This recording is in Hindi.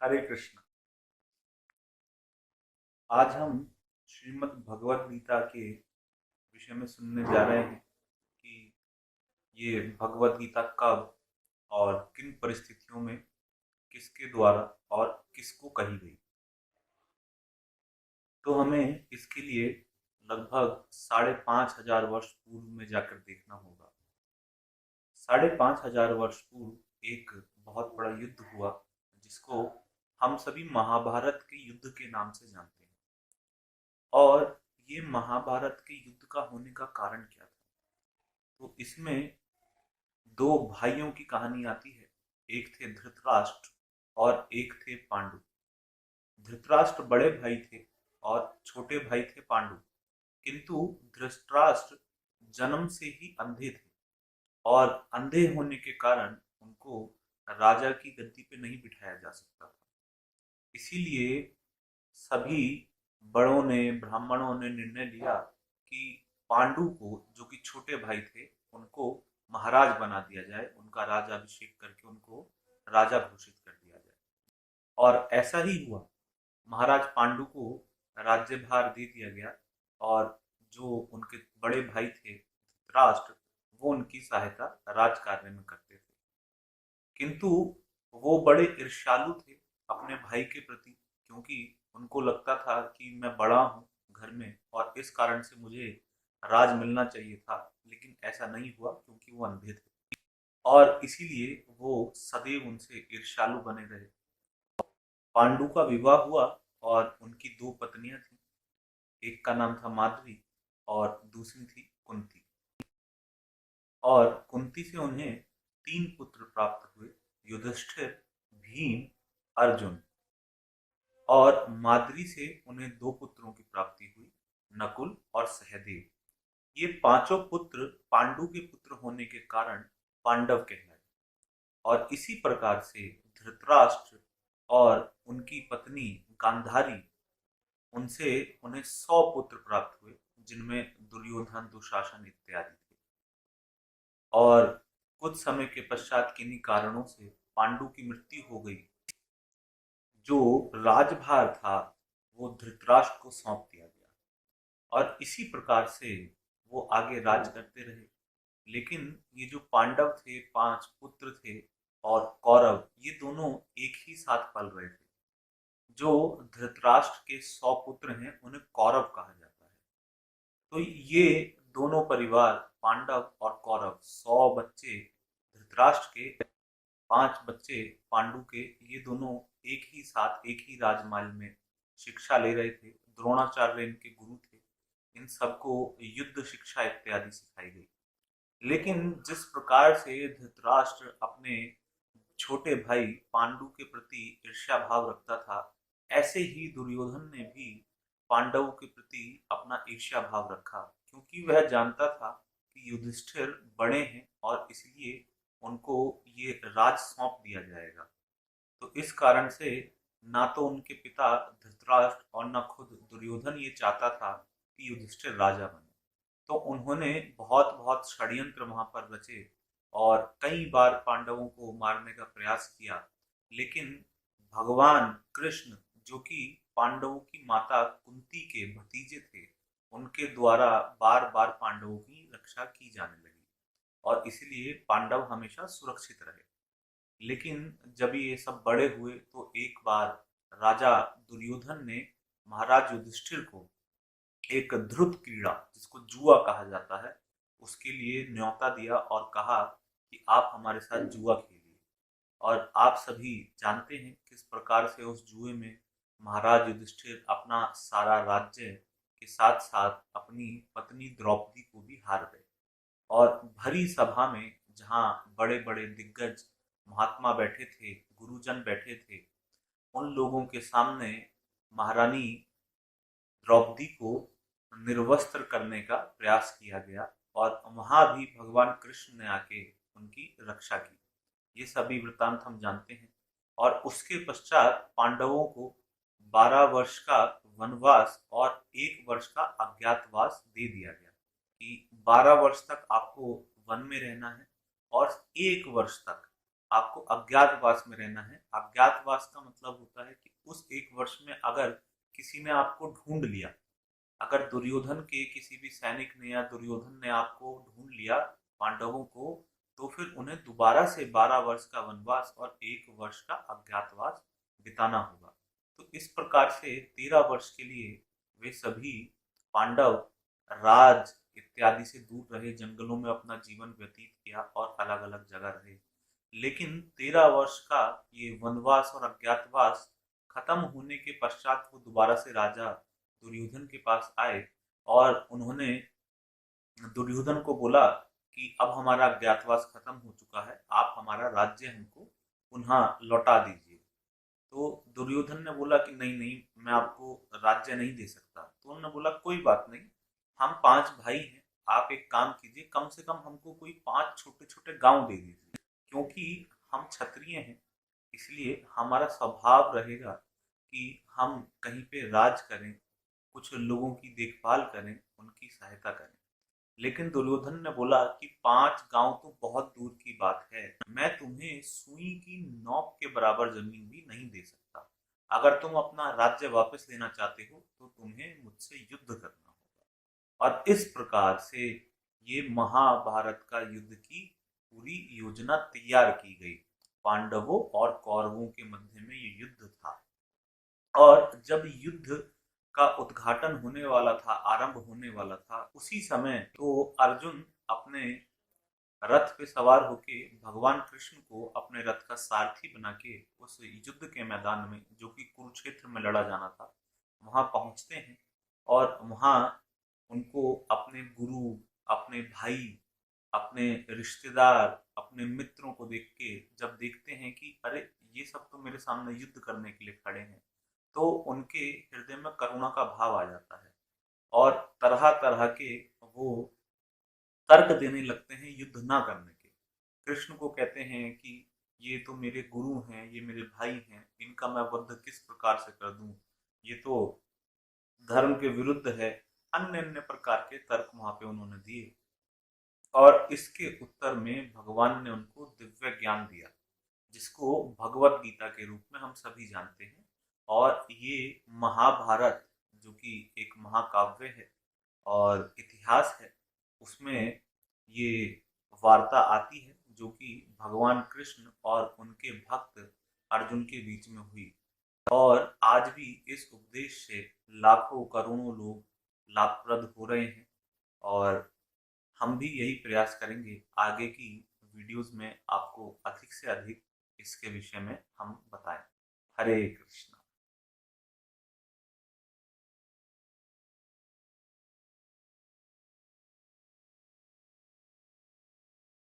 हरे कृष्ण। आज हम श्रीमद् भगवत गीता के विषय में सुनने जा रहे हैं कि ये भगवत गीता कब और किन परिस्थितियों में किसके द्वारा और किसको कही गई। तो हमें इसके लिए लगभग 5,500 वर्ष पूर्व में जाकर देखना होगा। 5,500 वर्ष पूर्व एक बहुत बड़ा युद्ध हुआ जिसको हम सभी महाभारत के युद्ध के नाम से जानते हैं। और ये महाभारत के युद्ध का होने का कारण क्या था? तो इसमें दो भाइयों की कहानी आती है। एक थे धृतराष्ट्र और एक थे पांडु। धृतराष्ट्र बड़े भाई थे और छोटे भाई थे पांडु। किंतु धृतराष्ट्र जन्म से ही अंधे थे और अंधे होने के कारण उनको राजा की गद्दी पे नहीं बिठाया जा सकता था। इसीलिए सभी बड़ों ने, ब्राह्मणों ने निर्णय लिया कि पांडु को, जो कि छोटे भाई थे, उनको महाराज बना दिया जाए, उनका राज्याभिषेक करके उनको राजा घोषित कर दिया जाए। और ऐसा ही हुआ। महाराज पांडु को राज्यभार दे दिया गया और जो उनके बड़े भाई थे धृतराष्ट्र, वो उनकी सहायता राज कार्य में करते थे। किंतु वो बड़े ईर्ष्यालु थे अपने भाई के प्रति, क्योंकि उनको लगता था कि मैं बड़ा हूँ घर में और इस कारण से मुझे राज मिलना चाहिए था। लेकिन ऐसा नहीं हुआ क्योंकि वो अंधे थे और इसीलिए वो सदैव उनसे ईर्ष्यालु बने रहे। पांडु का विवाह हुआ और उनकी दो पत्नियां थीं। एक का नाम था माधवी और दूसरी थी कुंती। और कुंती से उन्हें तीन पुत्र प्राप्त हुए: युधिष्ठिर, भीम, अर्जुन। और माद्री से उन्हें दो पुत्रों की प्राप्ति हुई: नकुल और सहदेव। ये पांचों पुत्र पांडु के पुत्र होने के कारण पांडव कहलाए। और इसी प्रकार से धृतराष्ट्र और उनकी पत्नी गांधारी, उनसे उन्हें 100 पुत्र प्राप्त हुए, जिनमें दुर्योधन, दुशासन इत्यादि थे। और कुछ समय के पश्चात किन्हीं कारणों से पांडु की मृत्यु हो गई। जो राजभार था वो धृतराष्ट्र को सौंप दिया गया और इसी प्रकार से वो आगे राज करते रहे। लेकिन ये जो पांडव थे, पांच पुत्र थे, और कौरव, ये दोनों एक ही साथ पल रहे थे। जो धृतराष्ट्र के 100 पुत्र हैं उन्हें कौरव कहा जाता है। तो ये दोनों परिवार, पांडव और कौरव, 100 बच्चे धृतराष्ट्र के, 5 बच्चे पांडु के, ये दोनों एक ही साथ एक ही राजमहल में शिक्षा ले रहे थे। द्रोणाचार्य इनके गुरु थे। इन सबको युद्ध शिक्षा इत्यादि सिखाई गई। लेकिन जिस प्रकार से धृतराष्ट्र अपने छोटे भाई पांडु के प्रति ईर्ष्या भाव रखता था, ऐसे ही दुर्योधन ने भी पांडवों के प्रति अपना ईर्ष्या भाव रखा, क्योंकि वह जानता था कि युधिष्ठिर बड़े हैं और इसलिए उनको ये राज सौंप दिया जाएगा। तो इस कारण से ना तो उनके पिता धृतराष्ट्र और ना खुद दुर्योधन ये चाहता था कि युधिष्ठिर राजा बने। तो उन्होंने बहुत बहुत षड्यंत्र वहां पर रचे और कई बार पांडवों को मारने का प्रयास किया। लेकिन भगवान कृष्ण, जो कि पांडवों की माता कुंती के भतीजे थे, उनके द्वारा बार बार पांडवों की रक्षा की जाने लगी और इसलिए पांडव हमेशा सुरक्षित रहे। लेकिन जब ये सब बड़े हुए तो एक बार राजा दुर्योधन ने महाराज युधिष्ठिर को एक ध्रुत क्रीड़ा, जिसको जुआ कहा जाता है, उसके लिए न्योता दिया और कहा कि आप हमारे साथ जुआ खेलिए। और आप सभी जानते हैं किस प्रकार से उस जुए में महाराज युधिष्ठिर अपना सारा राज्य के साथ साथ अपनी पत्नी द्रौपदी को भी हार गए। और भरी सभा में, जहाँ बड़े बड़े दिग्गज महात्मा बैठे थे, गुरुजन बैठे थे, उन लोगों के सामने महारानी द्रौपदी को निर्वस्त्र करने का प्रयास किया गया और वहां भी भगवान कृष्ण ने आके उनकी रक्षा की। ये सभी वृतांत हम जानते हैं। और उसके पश्चात पांडवों को 12 वर्ष का वनवास और 1 वर्ष का अज्ञातवास दे दिया गया कि 12 वर्ष तक आपको वन में रहना है और 1 वर्ष तक आपको अज्ञातवास में रहना है। अज्ञातवास का मतलब होता है कि उस एक वर्ष में अगर किसी ने आपको ढूंढ लिया, अगर दुर्योधन के किसी भी सैनिक ने या दुर्योधन ने आपको ढूंढ लिया पांडवों को, तो फिर उन्हें दोबारा से 12 वर्ष का वनवास और 1 वर्ष का अज्ञातवास बिताना होगा। तो इस प्रकार से 13 वर्ष के लिए वे सभी पांडव राज इत्यादि से दूर रहे, जंगलों में अपना जीवन व्यतीत किया और अलग अलग जगह रहे। लेकिन 13 वर्ष का ये वनवास और अज्ञातवास खत्म होने के पश्चात वो दोबारा से राजा दुर्योधन के पास आए और उन्होंने दुर्योधन को बोला कि अब हमारा अज्ञातवास खत्म हो चुका है, आप हमारा राज्य हमको पुनः लौटा दीजिए। तो दुर्योधन ने बोला कि नहीं नहीं, मैं आपको राज्य नहीं दे सकता। तो उन्होंने बोला कोई बात नहीं, हम 5 भाई हैं, आप एक काम कीजिए, कम से कम हमको कोई 5 छोटे छोटे गांव दे दीजिए, क्योंकि हम क्षत्रिय हैं, इसलिए हमारा स्वभाव रहेगा कि हम कहीं पे राज करें, कुछ लोगों की देखभाल करें, उनकी सहायता करें। लेकिन दुर्योधन ने बोला कि 5 गांव तो बहुत दूर की बात है, मैं तुम्हें सुई की नोक के बराबर जमीन भी नहीं दे सकता। अगर तुम अपना राज्य वापस लेना चाहते हो तो तुम्हें मुझसे युद्ध करना होगा। और इस प्रकार से ये महाभारत का युद्ध की पूरी योजना तैयार की गई। पांडवों और कौरवों के मध्य में ये युद्ध था। और जब युद्ध का उद्घाटन होने वाला था, आरंभ होने वाला था, उसी समय तो अर्जुन अपने रथ पे सवार होके भगवान कृष्ण को अपने रथ का सारथी बना के उस युद्ध के मैदान में, जो कि कुरुक्षेत्र में लड़ा जाना था, वहां पहुंचते हैं। और वहां उनको अपने गुरु, अपने भाई, अपने रिश्तेदार, अपने मित्रों को देख के जब देखते हैं कि अरे ये सब तो मेरे सामने युद्ध करने के लिए खड़े हैं, तो उनके हृदय में करुणा का भाव आ जाता है और तरह तरह के वो तर्क देने लगते हैं युद्ध ना करने के। कृष्ण को कहते हैं कि ये तो मेरे गुरु हैं, ये मेरे भाई हैं, इनका मैं वध किस प्रकार से कर दूं, ये तो धर्म के विरुद्ध है। अन्य अन्य प्रकार के तर्क वहां पे उन्होंने दिए और इसके उत्तर में भगवान ने उनको दिव्य ज्ञान दिया, जिसको भगवत गीता के रूप में हम सभी जानते हैं। और ये महाभारत, जो कि एक महाकाव्य है और इतिहास है, उसमें ये वार्ता आती है जो कि भगवान कृष्ण और उनके भक्त अर्जुन के बीच में हुई। और आज भी इस उपदेश से लाखों करोड़ों लोग लाभप्रद हो रहे हैं। और हम भी यही प्रयास करेंगे आगे की वीडियोस में आपको अधिक से अधिक इसके विषय में हम बताएं। हरे कृष्ण।